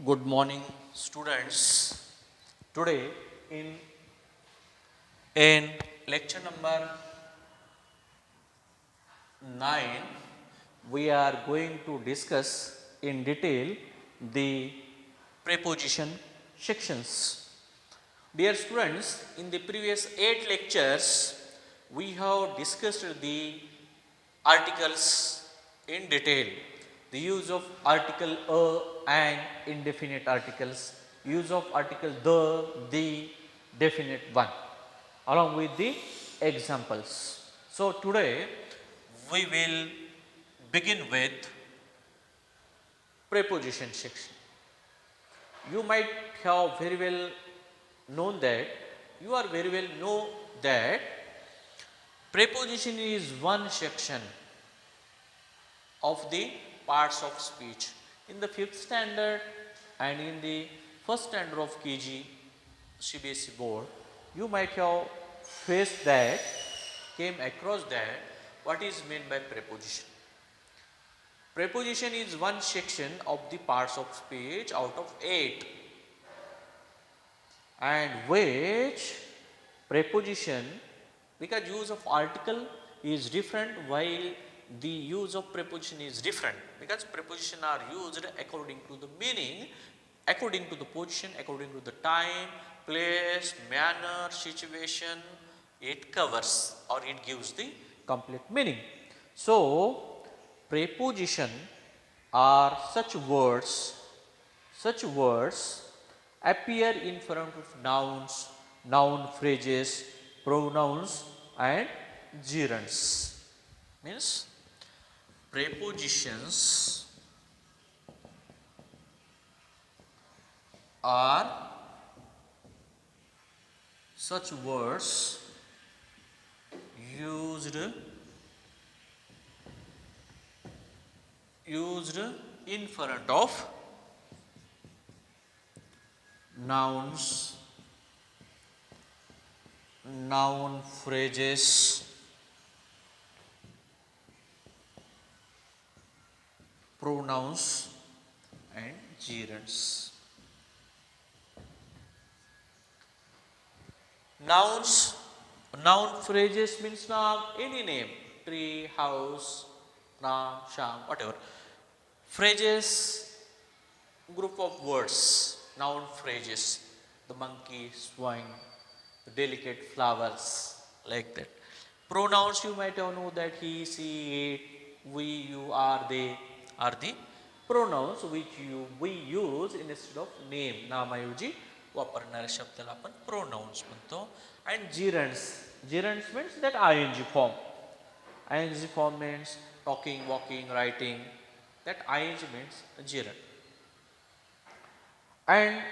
Good morning, students. Today, in lecture number 9, we are going to discuss in detail the preposition sections. Dear students, in the previous 8 lectures, we have discussed the articles in detail. The use of article a and indefinite articles, use of article the definite one, along with the examples. So today we will begin with preposition section. You might have very well known that, you are very well know that preposition is one section of the parts of speech. In the 5th standard and in the 1st standard of KG CBSE board, you might have faced that, came across that, what is meant by preposition. Preposition is one section of the parts of speech out of 8, and which preposition, because use of article is different while the use of preposition is different, because preposition are used according to the meaning, according to the position, according to the time, place, manner, situation it covers or it gives the complete meaning. So preposition are such words appear in front of nouns, noun phrases, pronouns and gerunds. Means prepositions are such words used in front of nouns, noun phrases, pronouns and gerunds. Nouns, noun phrases means now any name, tree, house, Ram, Sham, whatever. Phrases, group of words, noun phrases, the monkey, swine, the delicate flowers, like that. Pronouns, you might have know that he, she, it, we, you, are, they are the pronouns which we use instead of name. नामाऐवजी वापरणाऱ्या शब्दाला आपण pronouns म्हणतो. And gerunds, gerunds means that ing form. ing form means talking, walking, writing. That ing means gerund. And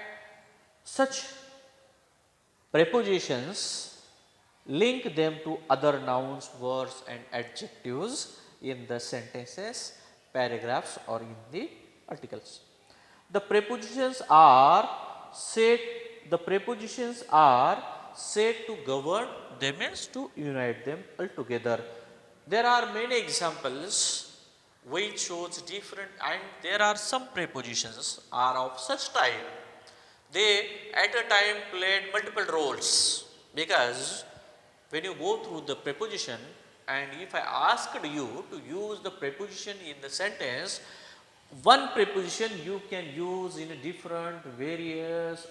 such prepositions link them to other nouns, words and adjectives in the sentences, paragraphs or in the articles. The prepositions are said to govern them, means to unite them altogether. There are many examples which shows different, and there are some prepositions are of such type, they at a time played multiple roles, because when you go through the preposition and if I asked you to use the preposition in the sentence, one preposition you can use in a different various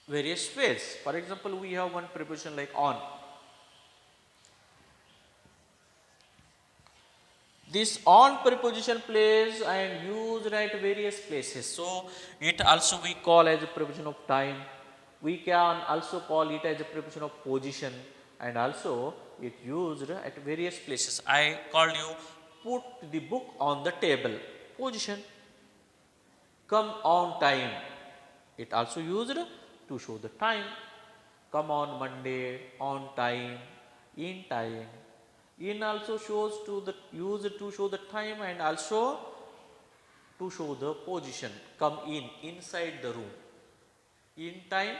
ways. For example, we have one preposition like on. This on preposition plays and used at various places. So it also we call as a preposition of time. We can also call it as a preposition of position, and also it used at various places. I call you put the book on the table. Position. Come on time. It also used to show the time. Come on Monday, on time, in time. In also shows to the used to show the time and also to show the position. Come in, inside the room. In time,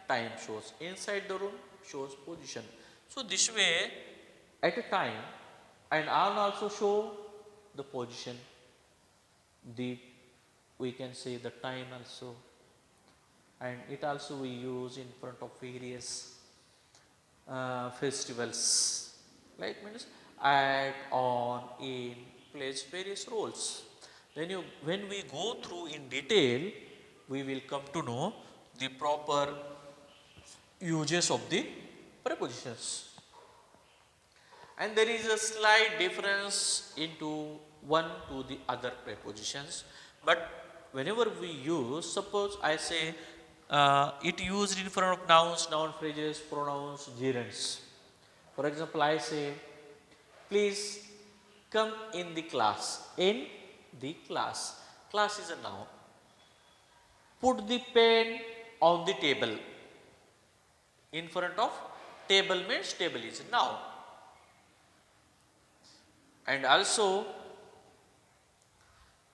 time shows. Inside the room shows position. So this way, at a time, and on also show the position, the we can say the time also, and it also we use in front of various festivals, like means add, on, in, plays various roles. When we go through in detail, we will come to know the proper uses of the prepositions. And there is a slight difference into one to the other prepositions, but whenever we use, suppose I say it used in front of nouns, noun phrases, pronouns, gerunds. For example, I say, please come in the class. In the class, class is a noun. Put the pen on the table. In front of table means table is a noun. And also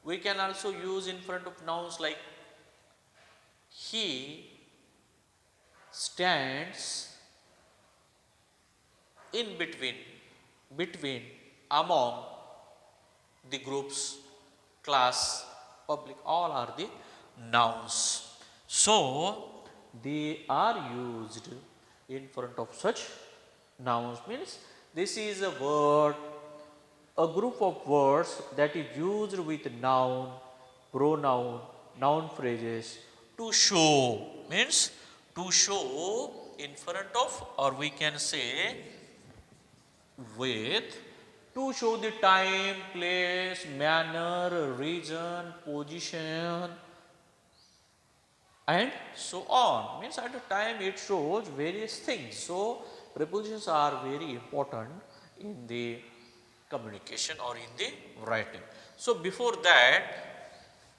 we can also use in front of nouns like he stands in between, between, among the groups, class, public, all are the nouns. So they are used in front of such nouns, means this is a word, a group of words that is used with noun, pronoun, noun phrases to show, means to show in front of, or we can say with, to show the time, place, manner, region, position, and so on. Means at a time it shows various things. So prepositions are very important in the communication or in the writing. So before that,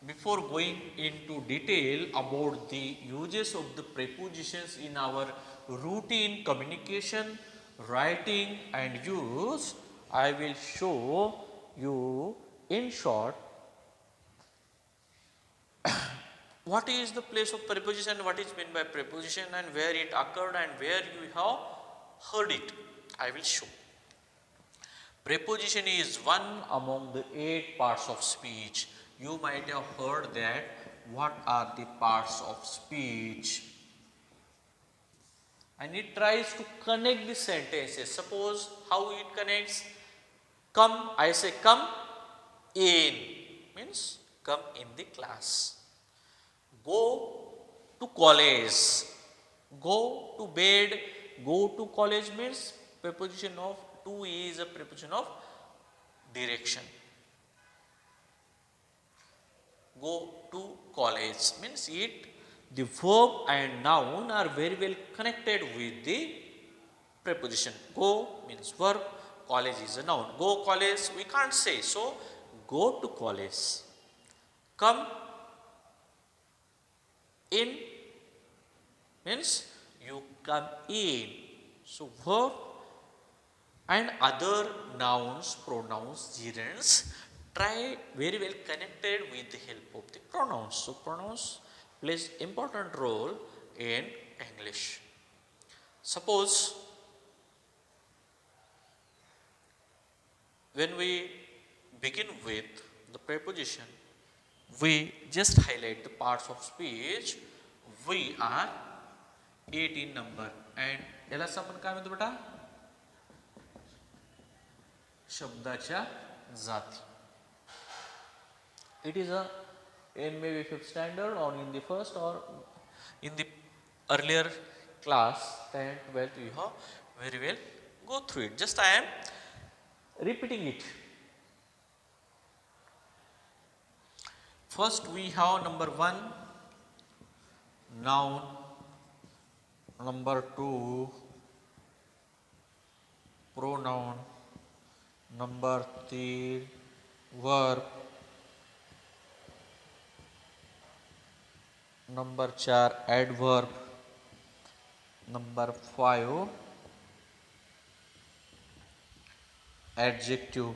before going into detail about the uses of the prepositions in our routine communication, writing and use, I will show you in short what is the place of preposition, what is meant by preposition, and where it occurred and where you have heard it. I will show. Preposition is one among the 8 parts of speech. You might have heard that. What are the parts of speech? And it tries to connect the sentences. Suppose how it connects. Come, I say come in, means come in the class. Go to college. Go to bed. Go to college means preposition of to is a preposition of direction. Go to college means it, the verb and noun are very well connected with the preposition. Go means verb, college is a noun. Go college we can't say, so go to college. Come in means you come in. So verb and other nouns, pronouns, gerunds try very well connected with the help of the pronouns. So pronouns plays important role in English. Suppose when we begin with the preposition, we just highlight the parts of speech. We are 8 in number and यालाच आपण काय म्हणतो बेटा, शब्दाच्या जाती. It is a in maybe 5th standard or in the first or in the earlier class 10th, 12th you have very well go through it. Just I am repeating it. First we have number 1 noun, number 2 pronoun, number 3 verb, number 4 adverb, number 5 adjective,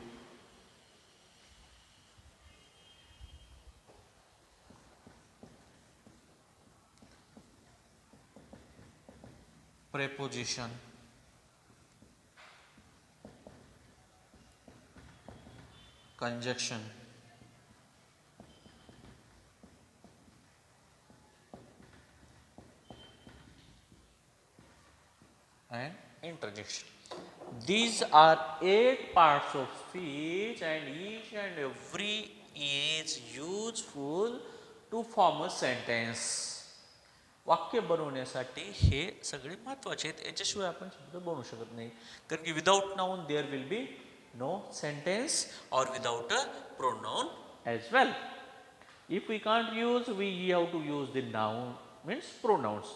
preposition, conjunction, and interjection. These are 8 parts of speech and each and every is useful to form a sentence. वाक्य बनवण्यासाठी हे सगळे महत्त्वाचे आहेत. याच्याशिवाय आपण शब्द बनवू शकत नाही. कारण की without noun there will be no sentence or without a pronoun as well. If we can't use, we have to use the noun, means pronouns.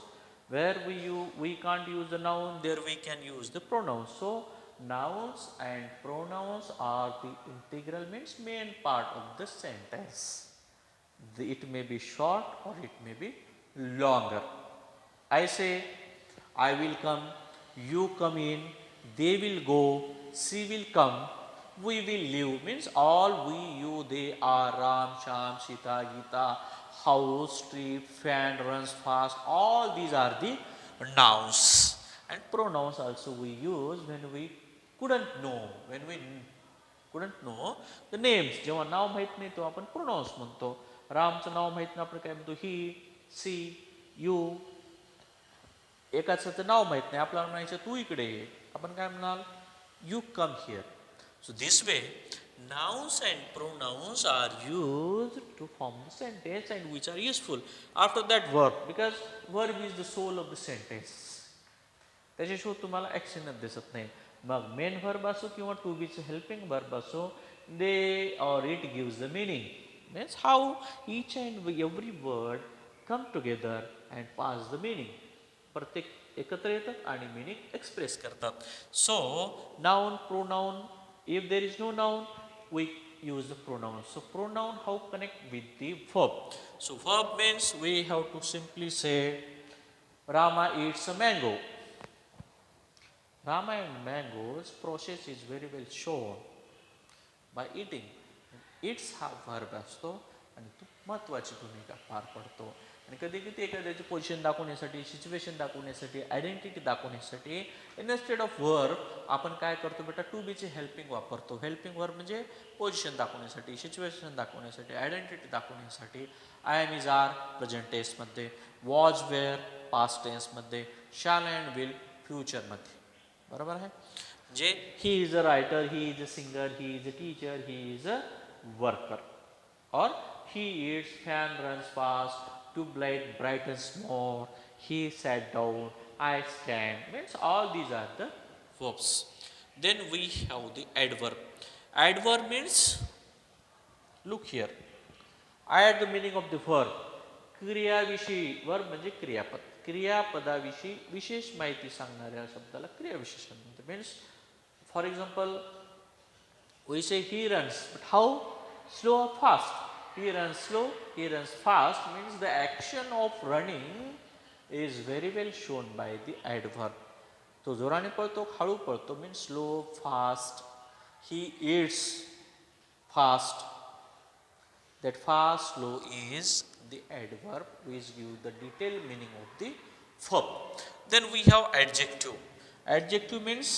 Where we can't use the noun, there we can use the pronouns. So nouns and pronouns are the integral, means main part of the sentence. It may be short or it may be longer. I say, I will come, you come in, they will go, she will come, we will live, means all we, you, they are, Ram, Sham, Sita, Gita, house, tree, fan, runs fast, all these are the nouns. And pronouns also we use when we couldn't know, the names. जेव्हा नाव माहीत नाही तो आपण pronounce म्हणतो. रामचं नाव माहीत नाही आपण काय म्हणतो, ही, सी, यू. एकाचं नाव माहीत नाही आपल्याला म्हणायचं तू इकडे ये, आपण काय म्हणाल, you come here. So this way, nouns and pronouns are used to form the sentence and which are useful. After that, verb, because verb is the soul of the sentence. त्याच्याशिवाय तुम्हाला ॲक्शनच दिसत नाही. मग मेन वर्ब असो किंवा to बीचं helping verb असो, they or it gives the meaning. Means how each and every word come together and pass the meaning. प्रत्येक एकत्र येतात आणि मिनिंग एक्सप्रेस करतात. So noun, pronoun. If there is no noun, we use the pronoun. So pronoun how connect with the verb. So verb means we have to simply say Rama eats a mango. Rama and mango's process is very well shown by eating. It's हा verb असतो आणि तो महत्त्वाची भूमिका पार पडतो. आणि कधी कधी एखाद्याची पोझिशन दाखवण्यासाठी, सिच्युएशन दाखवण्यासाठी, आयडेंटिटी दाखवण्यासाठी इनस्टेड ऑफ वर्ब आपण काय करतो बेटा, टू बीचे हेल्पिंग वापरतो. हेल्पिंग वर्ब म्हणजे पोझिशन दाखवण्यासाठी, सिच्युएशन दाखवण्यासाठी, आयडेंटिटी दाखवण्यासाठी. I am, is, are present टेन्समध्ये, वॉज, वेअर पास्ट टेन्समध्ये, शॅल अँड विल फ्युचरमध्ये. बरोबर आहे. म्हणजे he is a writer, he is a singer, he is a teacher, he is a worker. Or he eats, fan runs fast, tubelight brightens more, he sat down, I stand, means all these are the verbs. Then we have the adverb. Adverb means, look here, add the meaning of the verb. क्रियाविषयी, verb म्हणजे क्रियापद. क्रियापदाविषयी विशेष माहिती सांगणाऱ्या शब्दाला क्रियाविशेषण म्हणतात. Means for example we say he runs, but how? Slow or fast? He runs slow, he runs fast, means the action of running is very well shown by the adverb. तो जोराने पळतो, हळू पळतो, means slow, fast. He eats fast. That fast, slow is the adverb which gives the detailed meaning of the verb. Then we have adjective. Adjective means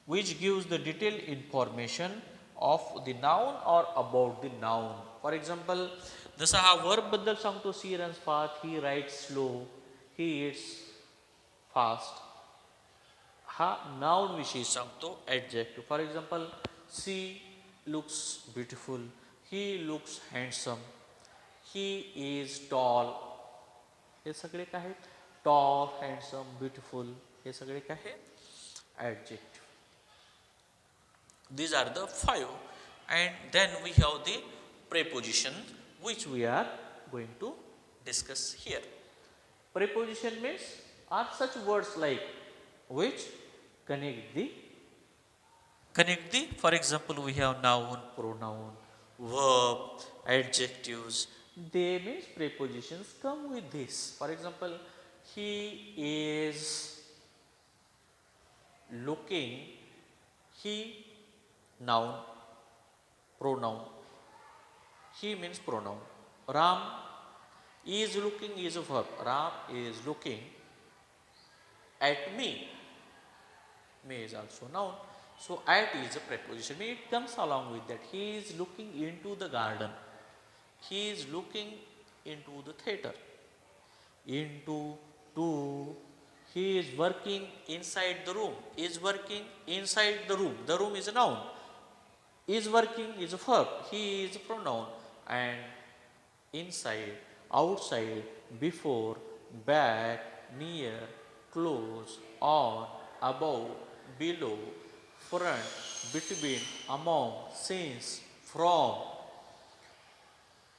which gives the detailed information of the noun or about the noun. For example, जसा हा verb बद्दल सांगतो, she runs fast, he writes slow, he eats fast. हा noun विषयी सांगतो adjective. For example, she looks beautiful, he looks handsome, he is tall. हे सगळे काय आहेत? टॉल, हँडसम, ब्युटिफुल, हे सगळे काय आहेत? Adjective. These are the 5. And then we have the preposition which we are going to discuss here. Preposition means are such words like which connect the, for example we have noun, pronoun, verb, adjectives. They means prepositions come with this. For example, he is looking, he, noun, pronoun. He means pronoun. Ram is looking is a verb. Ram is looking at me. Me is also noun. So at is a preposition. It comes along with that. He is looking into the garden. He is looking into the theater. Into, to, He is working inside the room. Is working inside the room. The room is a noun. Is working is a verb. He is a pronoun. And inside, outside, before, back, near, close, on, above, below, front, between, among, since, from,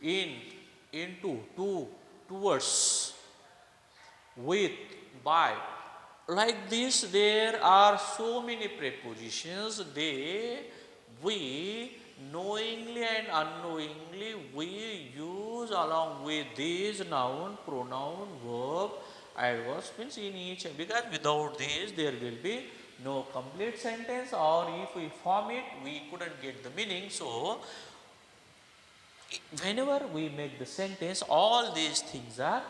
in, into, to, towards, with, by. Like this, there are so many prepositions. We knowingly and unknowingly we use along with these noun, pronoun, verb, adverbs means in each, because without these there will be no complete sentence, or if we form it we couldn't get the meaning. So whenever we make the sentence, all these things are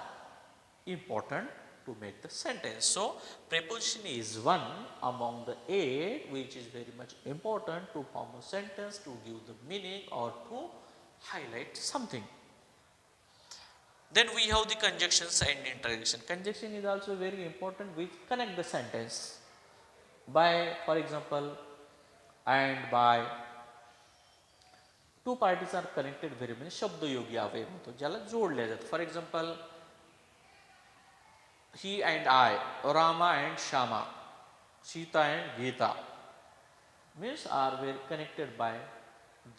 important to make the sentence. So preposition is one among the eight which is very much important to form a sentence, to give the meaning or to highlight something. Then we have the conjunctions and interjection. Conjunction is also very important, which connect the sentence by, for example, and by. Two parties are connected very म्हणजे शब्दयोगी अवयव होतो ज्याला जोडले जातात. For example, he and I, Rama and Shyama, Sita and Gita means are very connected by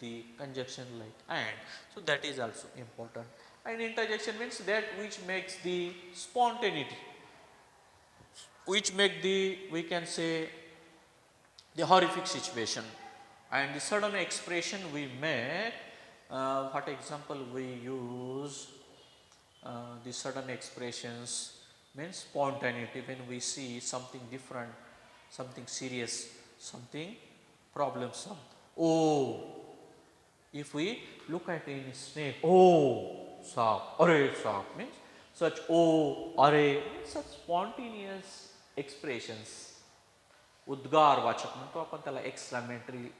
the conjunction like and. So that is also important. And interjection means that which makes the spontaneity, which make the, we can say, the horrific situation and the sudden expression we make. What example we use? The sudden expressions means spontaneity, when we see something different, something serious, something problemsome. Oh, if we look at any snake, oh, saap, arey saap means such oh, arey, such spontaneous expressions. उद्गार वाचक म्हणतो आपण त्याला, exclamatory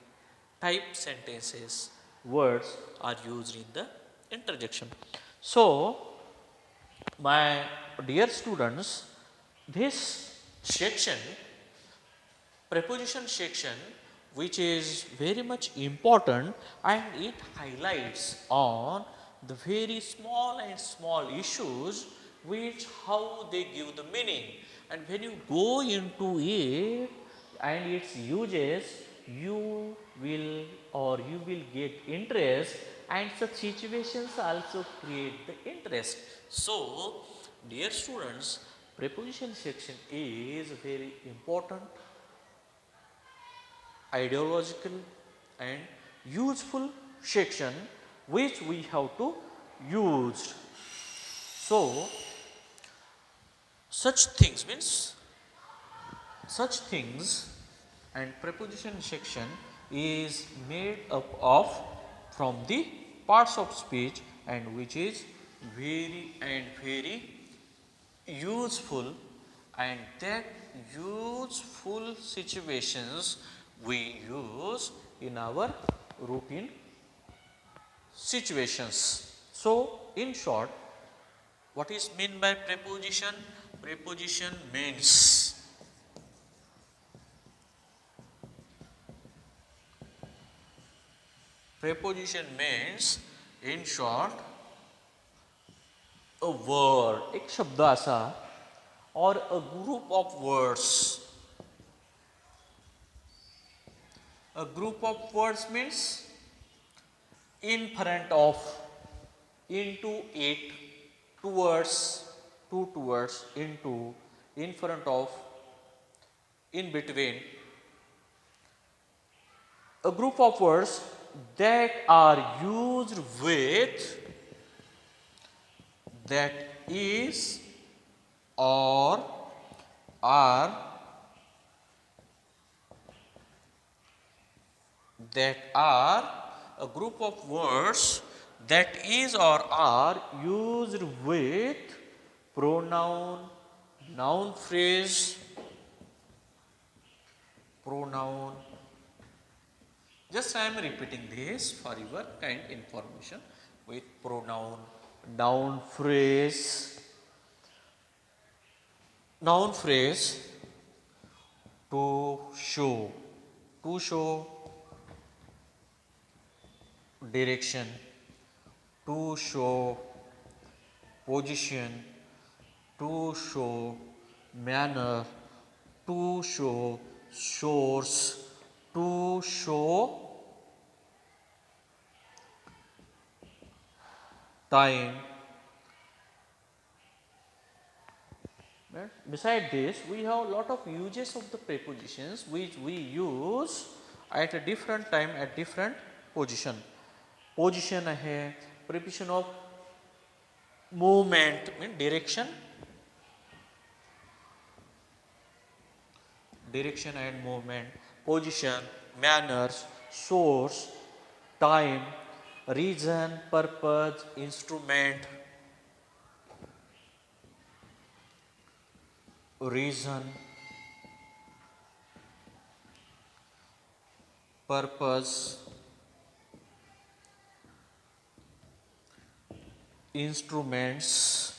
type sentences, words are used in the interjection. So my dear students, this section, preposition section, which is very much important, and it highlights on the very small and small issues which how they give the meaning. And when you go into it and its uses, you will get interest, and such situations also create the interest. So dear students, preposition section is very important, ideological and useful section which we have to use. So such things and preposition section is made up of from the parts of speech, and which is very useful, and that useful situations we use in our routine situations. So in short, what is meant by preposition? Preposition means in short a word, एक शब्द असा, or a group of words. A group of words means in front of, into it, towards, towards, into, in front of, in between. A group of words that are used with, that is, or are, that are, a group of words that is or are used with pronoun, noun phrase, pronoun. Just I am repeating this for your kind information, with pronoun, noun phrase, Noun phrase to show, to show direction, to show position, to show manner, to show source, to show time. Right? Beside this, we have a lot of uses of the prepositions which we use at a different time at different position. Position है preposition of movement mean direction, direction and movement, position, manners, source, time, reason, purpose, instrument, reason, purpose, instruments,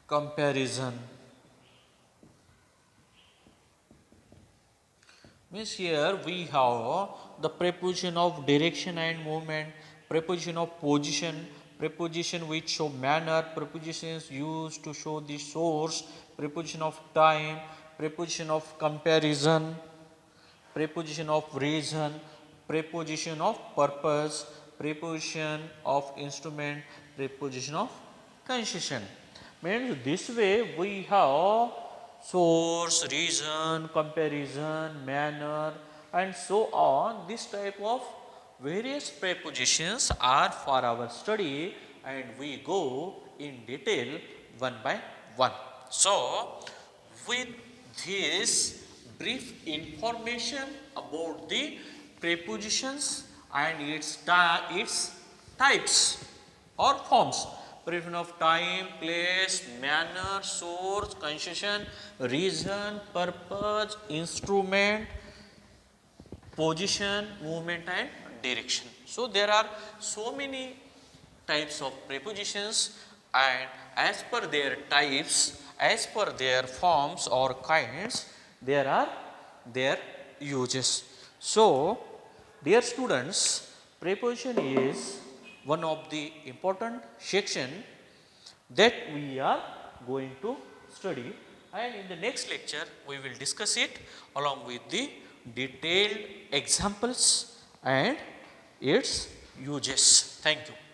comparison. Means here we have the preposition of direction and movement, preposition of position, preposition which show manner, prepositions used to show the source, preposition of time, preposition of comparison, preposition of reason, preposition of purpose, preposition of instrument, preposition of concession. Means this way we have source, reason, comparison, manner and so on. This type of various prepositions are for our study and we go in detail one by one. So, with this brief information about the prepositions and its types or forms, preposition of time, place, manner, source, concession, reason, purpose, instrument, position, movement and direction. So, there are so many types of prepositions and as per their types, as per their forms or kinds, there are their uses. So, dear students, preposition is one of the important section that we are going to study and in the next lecture we will discuss it along with the detailed examples and its uses. Thank you.